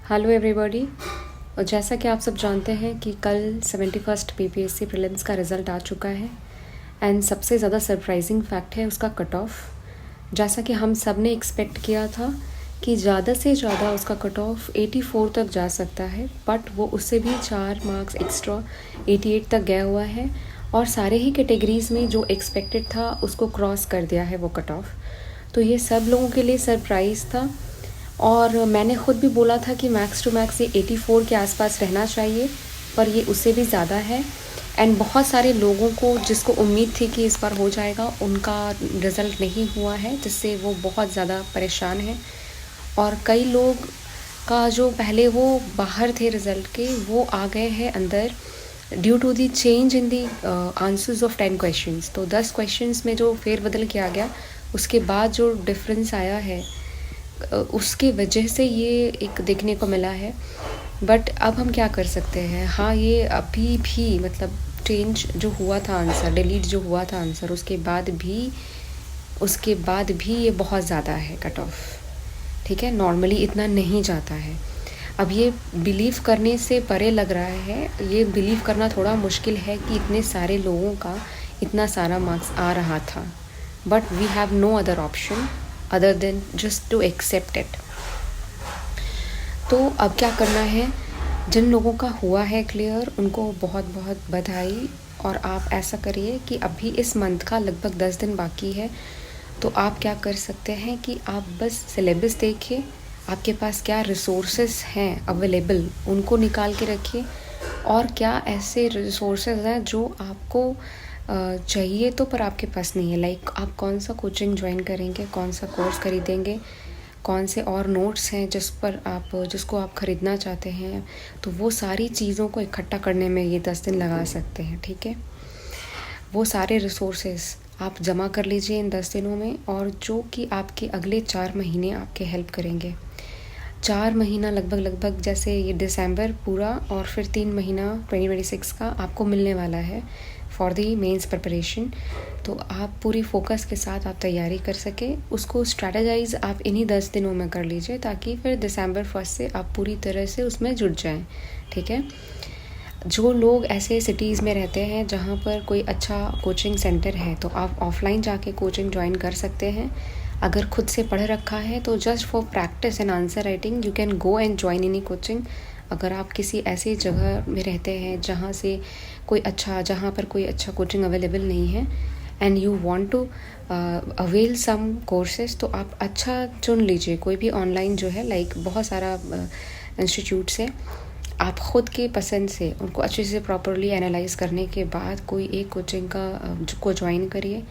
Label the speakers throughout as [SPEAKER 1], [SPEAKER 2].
[SPEAKER 1] Hello everybody. और जैसा कि आप सब जानते हैं कि कल 71st पीपीएससी प्रीलिम्स का रिज़ल्ट आ चुका है एंड सबसे ज़्यादा सरप्राइजिंग फैक्ट है उसका कट ऑफ। जैसा कि हम सब ने एक्सपेक्ट किया था कि ज़्यादा से ज़्यादा उसका कट ऑफ 84 तक जा सकता है, बट वो उससे भी 4 मार्क्स एक्स्ट्रा 88 तक गया हुआ है और सारे ही कैटेगरीज़ में जो एक्सपेक्टेड था उसको क्रॉस कर दिया है वो कट ऑफ। तो ये सब लोगों के लिए सरप्राइज़ था और मैंने ख़ुद भी बोला था कि मैक्स टू मैक्स ये 84 के आसपास रहना चाहिए, पर ये उससे भी ज़्यादा है। एंड बहुत सारे लोगों को जिसको उम्मीद थी कि इस बार हो जाएगा, उनका रिज़ल्ट नहीं हुआ है, जिससे वो बहुत ज़्यादा परेशान हैं। और कई लोग का जो पहले वो बाहर थे रिज़ल्ट के, वो आ गए हैं अंदर due to the change in the answers of 10 questions. तो 10 क्वेश्चंस में जो फेरबदल किया गया, उसके बाद जो डिफरेंस आया है उसके वजह से ये एक देखने को मिला है। बट अब हम क्या कर सकते हैं। हाँ, ये अभी भी मतलब चेंज जो हुआ था आंसर, डिलीट जो हुआ था आंसर, उसके बाद भी ये बहुत ज़्यादा है कट ऑफ। ठीक है, नॉर्मली इतना नहीं जाता है। अब ये बिलीव करने से परे लग रहा है, ये बिलीव करना थोड़ा मुश्किल है कि इतने सारे लोगों का इतना सारा मार्क्स आ रहा था, but we have no other option other than just to accept it। तो अब क्या करना है, जिन लोगों का हुआ है क्लियर, उनको बहुत बहुत बधाई। और आप ऐसा करिए कि अभी इस मंथ का लगभग 10 दिन बाकी है, तो आप क्या कर सकते हैं कि आप बस सिलेबस देखिए, आपके पास क्या रिसोर्सेज हैं अवेलेबल, उनको निकाल के रखिए। और क्या ऐसे रिसोर्सेज हैं जो आपको चाहिए तो पर आपके पास नहीं है, लाइक आप कौन सा कोचिंग ज्वाइन करेंगे, कौन सा कोर्स खरीदेंगे, कौन से और नोट्स हैं जिसको आप ख़रीदना चाहते हैं, तो वो सारी चीज़ों को इकट्ठा करने में ये 10 दिन लगा सकते हैं। ठीक है, वो सारे रिसोर्सेज आप जमा कर लीजिए इन 10 दिनों में, और जो कि आपके अगले 4 महीने आपके हेल्प करेंगे। 4 महीना लगभग जैसे ये दिसंबर पूरा और फिर 3 महीना 2026 का आपको मिलने वाला है फॉर दी मेंस प्रिपरेशन। तो आप पूरी फोकस के साथ आप तैयारी कर सके, उसको स्ट्रैटेजाइज आप इन्हीं 10 दिनों में कर लीजिए, ताकि फिर दिसंबर 1 से आप पूरी तरह से उसमें जुट जाएं। ठीक है, जो लोग ऐसे सिटीज़ में रहते हैं जहाँ पर कोई अच्छा कोचिंग सेंटर है, तो आप ऑफलाइन जाके कोचिंग ज्वाइन कर सकते हैं। अगर खुद से पढ़ रखा है तो just for practice and answer writing you can go and join any coaching. अगर आप किसी ऐसी जगह में रहते हैं जहाँ पर कोई अच्छा कोचिंग अवेलेबल नहीं है and you want to avail some courses, तो आप अच्छा चुन लीजिए कोई भी ऑनलाइन जो है, लाइक बहुत सारा इंस्टीट्यूट्स है। आप ख़ुद के पसंद से उनको अच्छे से प्रॉपरली एनालाइज करने के बाद कोई एक कोचिंग को ज्वाइन करिए।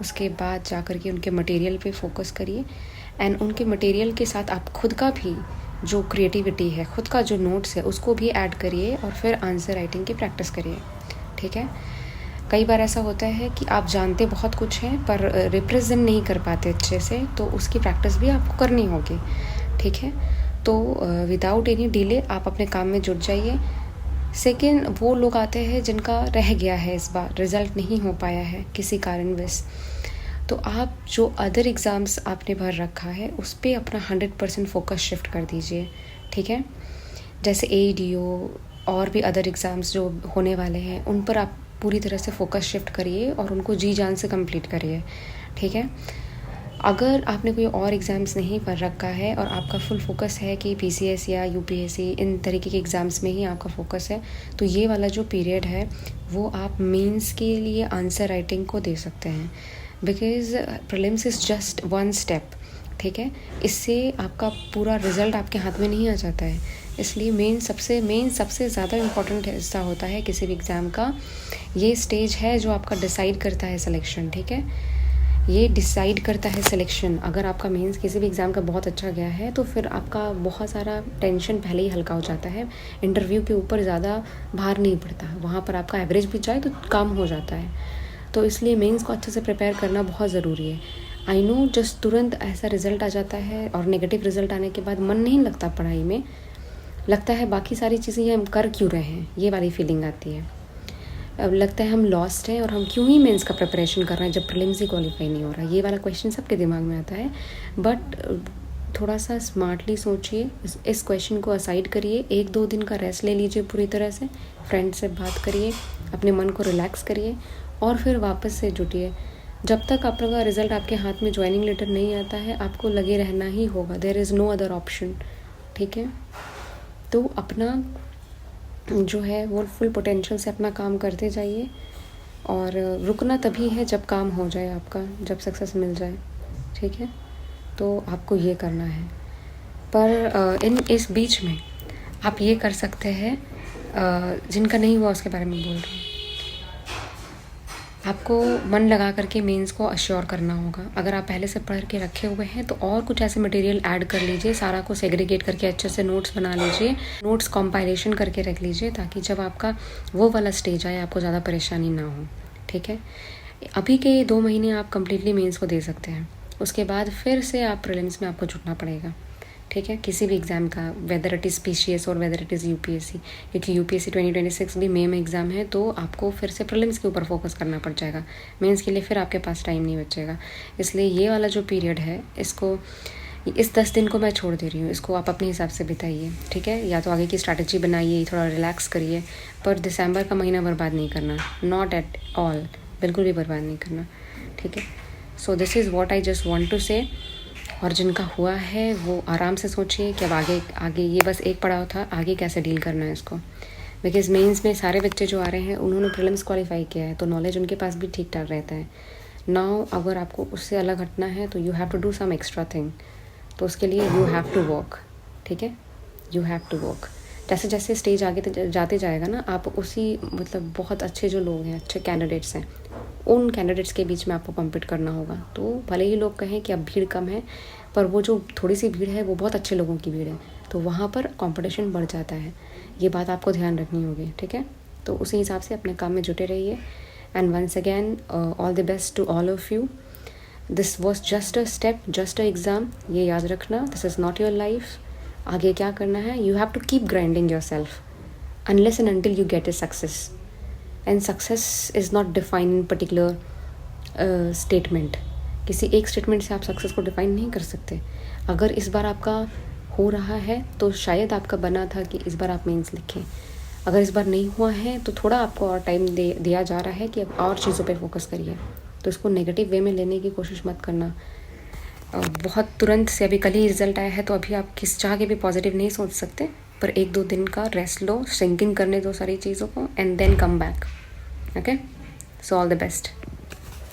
[SPEAKER 1] उसके बाद जा कर के उनके मटेरियल पे फोकस करिए एंड उनके मटेरियल के साथ आप खुद का भी जो क्रिएटिविटी है, खुद का जो नोट्स है, उसको भी ऐड करिए और फिर आंसर राइटिंग की प्रैक्टिस करिए। ठीक है, कई बार ऐसा होता है कि आप जानते बहुत कुछ हैं पर रिप्रेजेंट नहीं कर पाते अच्छे से, तो उसकी प्रैक्टिस भी आपको करनी होगी। ठीक है, तो विदाउट एनी डिले आप अपने काम में जुट जाइए। सेकेंड, वो लोग आते हैं जिनका रह गया है, इस बार रिज़ल्ट नहीं हो पाया है किसी कारणवश, तो आप जो अदर एग्ज़ाम्स आपने भर रखा है उस पर अपना 100% फोकस शिफ्ट कर दीजिए। ठीक है, जैसे AEDO और भी अदर एग्ज़ाम्स जो होने वाले हैं, उन पर आप पूरी तरह से फोकस शिफ्ट करिए और उनको जी जान से कंप्लीट करिए। ठीक है, अगर आपने कोई और एग्ज़ाम्स नहीं पढ़ रखा है और आपका फुल फोकस है कि PCS या UPSC इन तरीके के एग्ज़ाम्स में ही आपका फोकस है, तो ये वाला जो पीरियड है वो आप मेंस के लिए आंसर राइटिंग को दे सकते हैं, because prelims is just 1 step. ठीक है, इससे आपका पूरा रिज़ल्ट आपके हाथ में नहीं आ जाता है। इसलिए मेन सबसे ज़्यादा इम्पॉर्टेंट हिस्सा होता है किसी भी एग्ज़ाम का। ये स्टेज है जो आपका डिसाइड करता है सिलेक्शन। ठीक है, ये डिसाइड करता है सिलेक्शन। अगर आपका मेंस किसी भी एग्ज़ाम का बहुत अच्छा गया है तो फिर आपका बहुत सारा टेंशन पहले ही हल्का हो जाता है, इंटरव्यू के ऊपर ज़्यादा भार नहीं पड़ता, वहाँ पर आपका एवरेज भी जाए तो काम हो जाता है। तो इसलिए मेंस को अच्छे से प्रिपेयर करना बहुत ज़रूरी है। आई नो, जस्ट तुरंत ऐसा रिज़ल्ट आ जाता है और नेगेटिव रिज़ल्ट आने के बाद मन नहीं लगता पढ़ाई में, लगता है बाकी सारी चीज़ें ये हम कर क्यों रहे हैं, ये वाली फीलिंग आती है। अब लगता है हम लॉस्ट हैं और हम क्यों ही मेंस का प्रिपरेशन कर रहे हैं जब प्रीलिम्स ही क्वालिफाई नहीं हो रहा। ये वाला क्वेश्चन सबके दिमाग में आता है। बट थोड़ा सा स्मार्टली सोचिए, इस क्वेश्चन को असाइड करिए, 1-2 दिन का रेस्ट ले लीजिए पूरी तरह से, फ्रेंड से बात करिए, अपने मन को रिलैक्स करिए और फिर वापस से जुटिए। जब तक आपका रिज़ल्ट आपके हाथ में ज्वाइनिंग लेटर नहीं आता है, आपको लगे रहना ही होगा, there is no other option. ठीक है, तो अपना जो है वो फुल पोटेंशियल से अपना काम करते जाइए और रुकना तभी है जब काम हो जाए आपका, जब सक्सेस मिल जाए। ठीक है, तो आपको ये करना है। पर इस बीच में आप ये कर सकते हैं, जिनका नहीं हुआ उसके बारे में बोल रही हूँ। आपको मन लगा करके मेंस को अश्योर करना होगा। अगर आप पहले से पढ़ के रखे हुए हैं तो और कुछ ऐसे मटेरियल ऐड कर लीजिए, सारा को सेग्रीगेट करके अच्छे से नोट्स बना लीजिए, नोट्स कंपाइलेशन करके रख लीजिए, ताकि जब आपका वो वाला स्टेज आए आपको ज़्यादा परेशानी ना हो। ठीक है, अभी के 2 महीने आप कम्प्लीटली मेंस को दे सकते हैं, उसके बाद फिर से आप प्रीलिम्स में आपको जुटना पड़ेगा। ठीक है, किसी भी एग्ज़ाम का, वेदर इट इज़ पीसीएस और वेदर इट इज़ यूपीएससी, क्योंकि यूपीएससी 2026 भी मई में एग्ज़ाम है, तो आपको फिर से प्रीलिम्स के ऊपर फोकस करना पड़ जाएगा। मेंस के लिए फिर आपके पास टाइम नहीं बचेगा। इसलिए ये वाला जो पीरियड है, इसको इस 10 दिन को मैं छोड़ दे रही हूँ, इसको आप अपने हिसाब से बिताइए। ठीक है, या तो आगे की स्ट्रैटेजी बनाइए, थोड़ा रिलैक्स करिए, पर दिसंबर का महीना बर्बाद नहीं करना, नॉट एट ऑल, बिल्कुल भी बर्बाद नहीं करना। ठीक है, so this is what I just want to say. और जिनका हुआ है वो आराम से सोचिए कि अब आगे ये बस एक पड़ाव था, आगे कैसे डील करना है इसको। बिकॉज मेंस में सारे बच्चे जो आ रहे हैं उन्होंने प्रीलिम्स क्वालिफाई किया है, तो नॉलेज उनके पास भी ठीक ठाक रहता है। नाउ अगर आपको उससे अलग हटना है तो you have to do some extra thing, तो उसके लिए यू हैव टू वर्क। ठीक है, यू हैव टू वर्क। जैसे जैसे स्टेज आगे जाते जाएगा ना, आप उसी मतलब बहुत अच्छे जो लोग हैं, अच्छे कैंडिडेट्स हैं, उन कैंडिडेट्स के बीच में आपको कम्पीट करना होगा। तो भले ही लोग कहें कि अब भीड़ कम है, पर वो जो थोड़ी सी भीड़ है वो बहुत अच्छे लोगों की भीड़ है, तो वहाँ पर कंपटीशन बढ़ जाता है। ये बात आपको ध्यान रखनी होगी। ठीक है, तो उसी हिसाब से अपने काम में जुटे रहिए। And once again all the best to all of you. This was just a step, just an exam, ये याद रखना, this is not your life. आगे क्या करना है, you have to keep grinding yourself unless and until you get a success. And success is not define in particular statement. किसी एक statement से आप सक्सेस को डिफाइन नहीं कर सकते। अगर इस बार आपका हो रहा है तो शायद आपका बना था कि इस बार आप मेंस लिखें। अगर इस बार नहीं हुआ है तो थोड़ा आपको और टाइम दिया जा रहा है कि अब और चीज़ों पे फोकस करिए। तो इसको नेगेटिव वे में लेने की कोशिश मत करना। बहुत तुरंत से अभी कल ही रिजल्ट आया है, तो अभी आप किस चाह के भी पॉजिटिव नहीं सोच सकते, पर 1-2 दिन का रेस्ट लो, सिंकिंग करने दो सारी चीज़ों को, and then come back. Okay, so all the best.